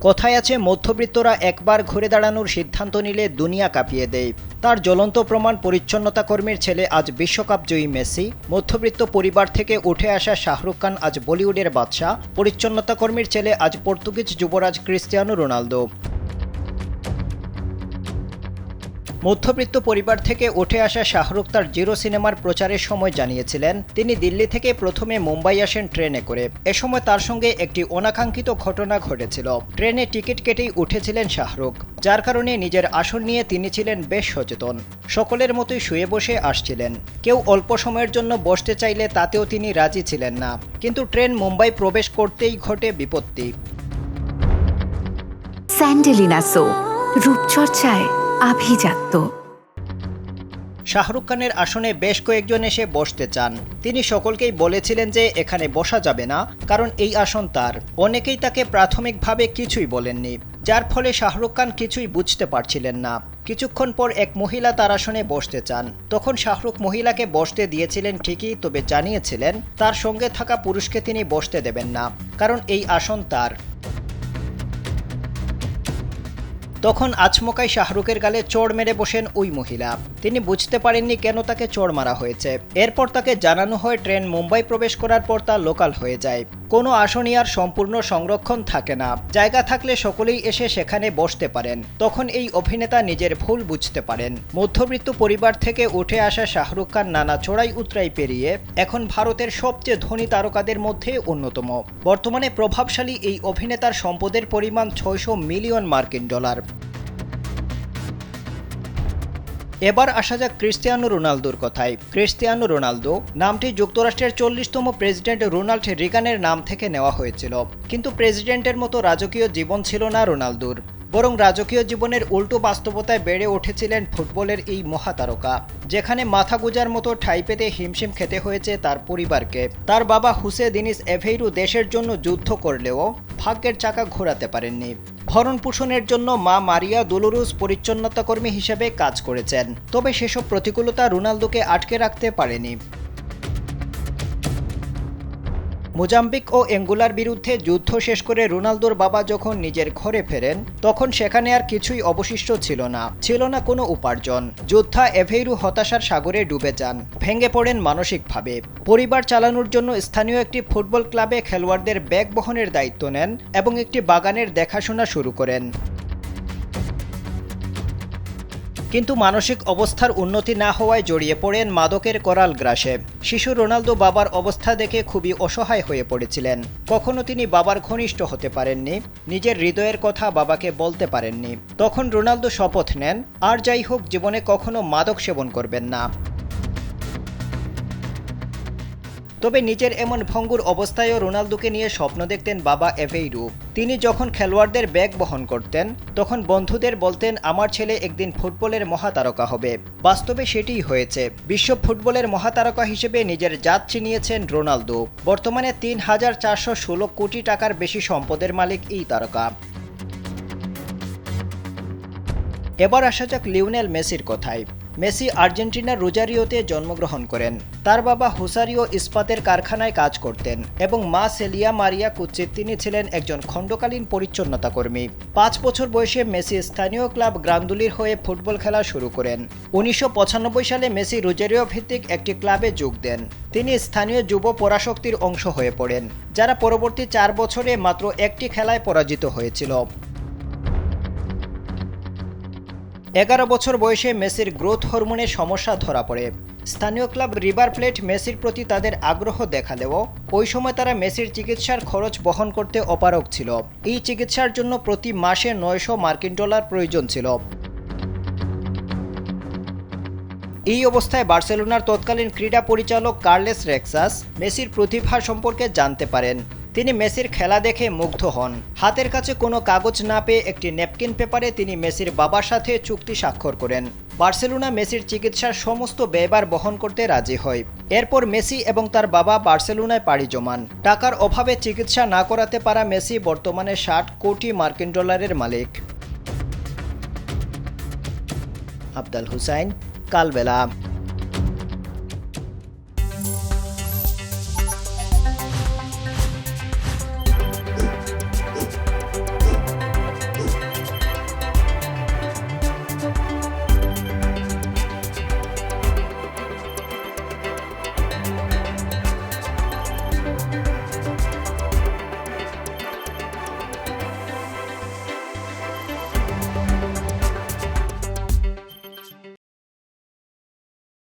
কথায় আছে মধ্যবিত্তরা একবার ঘুরে দাঁড়ানোর সিদ্ধান্ত নিলে দুনিয়া কাঁপিয়ে দেয়। তার জ্বলন্ত প্রমাণ পরিচ্ছন্নতা কর্মীর ছেলে আজ বিশ্বকাপ জয়ী মেসি, মধ্যবিত্ত পরিবার থেকে উঠে আসা শাহরুখ খান আজ বলিউডের বাদশা, পরিচ্ছন্নতা কর্মীর ছেলে আজ পর্তুগিজ যুবরাজ ক্রিস্টিয়ানো রোনালদো। মধ্যবিত্ত পরিবার থেকে উঠে আসা শাহরুখ তার জিরো সিনেমার প্রচারের সময় জানিয়েছিলেন তিনি দিল্লি থেকে প্রথমে মুম্বাই আসেন ট্রেনে করে। এ সময় তার সঙ্গে একটি অনাকাঙ্ক্ষিত ঘটনা ঘটেছিল। ট্রেনে টিকিট কেটেই উঠেছিলেন শাহরুখ, যার কারণে নিজের আসন নিয়ে তিনি ছিলেন বেশ সচেতন। সকলের মতোই শুয়ে বসে আসছিলেন। কেউ অল্প সময়ের জন্য বসতে চাইলে তাতেও তিনি রাজি ছিলেন না। কিন্তু ট্রেন মুম্বাই প্রবেশ করতেই ঘটে বিপত্তি। স্যান্ডেলিনা সো, রূপচর্চায় আভিজাত্য। শাহরুখ খানের আসনে বেশ কয়েকজন এসে বসতে চান। তিনি সকলকেই বলেছিলেন যে এখানে বসা যাবে না, কারণ এই আসন তার। অনেকেই তাকে প্রাথমিকভাবে কিছুই বলেননি, যার ফলে শাহরুখ খান কিছুই বুঝতে পারছিলেন না। কিছুক্ষণ পর এক মহিলা তার আসনে বসতে চান। তখন শাহরুখ মহিলাকে বসতে দিয়েছিলেন ঠিকই, তবে জানিয়েছিলেন তার সঙ্গে থাকা পুরুষকে তিনি বসতে দেবেন না, কারণ এই আসন তার। তখন আচমকাই শাহরুখের গালে চড় মেরে বসেন ওই মহিলা। তিনি বুঝতে পারেননি কেন তাকে চড় মারা হয়েছে। এরপর তাকে জানানো হয় ট্রেন মুম্বাই প্রবেশ করার পর তা লোকাল হয়ে যায়। কোনো আসনই আর সম্পূর্ণ সংরক্ষণ থাকে না, জায়গা থাকলে সকলেই এসে সেখানে বসতে পারেন। তখন এই অভিনেতা নিজের ভুল বুঝতে পারেন। মধ্যবিত্ত পরিবার থেকে উঠে আসা শাহরুখ খান নানা চড়াই উতরাই পেরিয়ে এখন ভারতের সবচেয়ে ধনী তারকাদের মধ্যে অন্যতম। বর্তমানে প্রভাবশালী এই অভিনেতার সম্পদের পরিমাণ 600 মিলিয়ন মার্কিন ডলার। এবার আসা যাক ক্রিস্টিয়ানো রোনালদোর কথায়। ক্রিস্টিয়ানো রোনালদো নামটি যুক্তরাষ্ট্রের 40তম প্রেসিডেন্ট রোনাল্ড রিগানের নাম থেকে নেওয়া হয়েছিল। কিন্তু প্রেসিডেন্টের মতো রাজকীয় জীবন ছিল না রোনালদোর, বরং রাজকীয় জীবনের উল্টো বাস্তবতায় বেড়ে উঠেছিলেন ফুটবলের এই মহাতারকা, যেখানে মাথা গোঁজার মতো ঠাঁই পেতে হিমশিম খেতে হয়েছে তার পরিবারকে। তার বাবা হুসে দিনিস এভেইরু দেশের জন্য যুদ্ধ করলেও ভাগ্যের চাকা ঘোরাতে পারেননি। ভরণ পোষণের জন্য মা মারিয়া দোলোরুস পরিচ্ছন্নতা কর্মী হিসেবে কাজ করেছেন, তবে সেসব প্রতিকূলতা রোনালদোকে আটকে রাখতে পারেনি। মোজাম্বিক ও অ্যাঙ্গোলার বিরুদ্ধে যুদ্ধ শেষ করে রোনালদোর বাবা যখন নিজের ঘরে ফেরেন, তখন সেখানে আর কিছুই অবশিষ্ট ছিল না কোনো উপার্জন। যোদ্ধা এভেইরু হতাশার সাগরে ডুবে যান, ভেঙে পড়েন মানসিকভাবে। পরিবার চালানোর জন্য স্থানীয় একটি ফুটবল ক্লাবে খেলোয়াড়দের ব্যাগ বহনের দায়িত্ব নেন এবং একটি বাগানের দেখাশোনা শুরু করেন। কিন্তু মানসিক অবস্থার উন্নতি না হওয়ায় জড়িয়ে পড়েন মাদকের করাল গ্রাসে। শিশু রোনালদো বাবার অবস্থা দেখে খুবই অসহায় হয়ে পড়েছিলেন। কখনো তিনি বাবার ঘনিষ্ঠ হতে পারেননি, নিজের হৃদয়ের কথা বাবাকে বলতে পারেননি। তখন রোনালদো শপথ নেন, আর যাই হোক জীবনে কখনো মাদক সেবন করবেন না। তবে নিজের এমন ভঙ্গুর অবস্থায়ও রোনালদোকে নিয়ে স্বপ্ন দেখতেন বাবা এভেইরু। তিনি যখন খেলোয়াড়দের ব্যাগ বহন করতেন, তখন বন্ধুদের বলতেন আমার ছেলে একদিন ফুটবলের মহাতারকা হবে। বাস্তবে সেটিই হয়েছে। বিশ্ব ফুটবলের মহাতারকা হিসেবে নিজের জাত চিনিয়েছেন রোনালদো। বর্তমানে ৩,৪১৬ কোটি টাকার বেশি সম্পদের মালিক এই তারকা। এবার আসা যাক লিওনেল মেসির কথায়। মেসি আর্জেন্টিনার রোজারিওতে জন্মগ্রহণ করেন। তার বাবা হুসারিও ইস্পাতের কারখানায় কাজ করতেন এবং মা সেলিয়া মারিয়া কুচিত তিনি ছিলেন একজন খণ্ডকালীন পরিচ্ছন্নতা কর্মী। 5 বছর বয়সে মেসি স্থানীয় ক্লাব গ্রান্দুলির হয়ে ফুটবল খেলা শুরু করেন। 1995 সালে মেসি রোজারিও ভিত্তিক একটি ক্লাবে যোগ দেন। তিনি স্থানীয় যুব পরাশক্তির অংশ হয়ে পড়েন, যারা পরবর্তী 4 বছরে মাত্র একটি খেলায় পরাজিত হয়েছিল। 11 বছর বয়সে মেসির গ্রোথ হরমোনের সমস্যা ধরা পড়ে। স্থানীয় ক্লাব রিভার প্লেট মেসির প্রতি তাদের আগ্রহ দেখালেও ওই সময় তারা মেসির চিকিৎসার খরচ বহন করতে অপারগ ছিল। এই চিকিৎসার জন্য প্রতি মাসে 900 মার্কিন ডলার প্রয়োজন ছিল। এই অবস্থায় বার্সেলোনার তৎকালীন ক্রীড়া পরিচালক কার্লেস রেক্সাস মেসির প্রতিভা সম্পর্কে জানতে পারেন। তিনি মেসির খেলা দেখে মুগ্ধ হন। হাতের কাছে কোনো কাগজ না পেয়ে একটি ন্যাপকিন পেপারে তিনি মেসির বাবার সাথে চুক্তি স্বাক্ষর করেন। বার্সেলোনা মেসির চিকিৎসার সমস্ত ব্যয়ভার বহন করতে রাজি হয়। এরপর মেসি এবং তার বাবা বার্সেলোনায় পাড়ি জমান। টাকার অভাবে চিকিৎসা না করাতে পারা মেসি বর্তমানে 60 কোটি মার্কিন ডলারের মালিক। আফদাল হুসাইন, কালবেলা।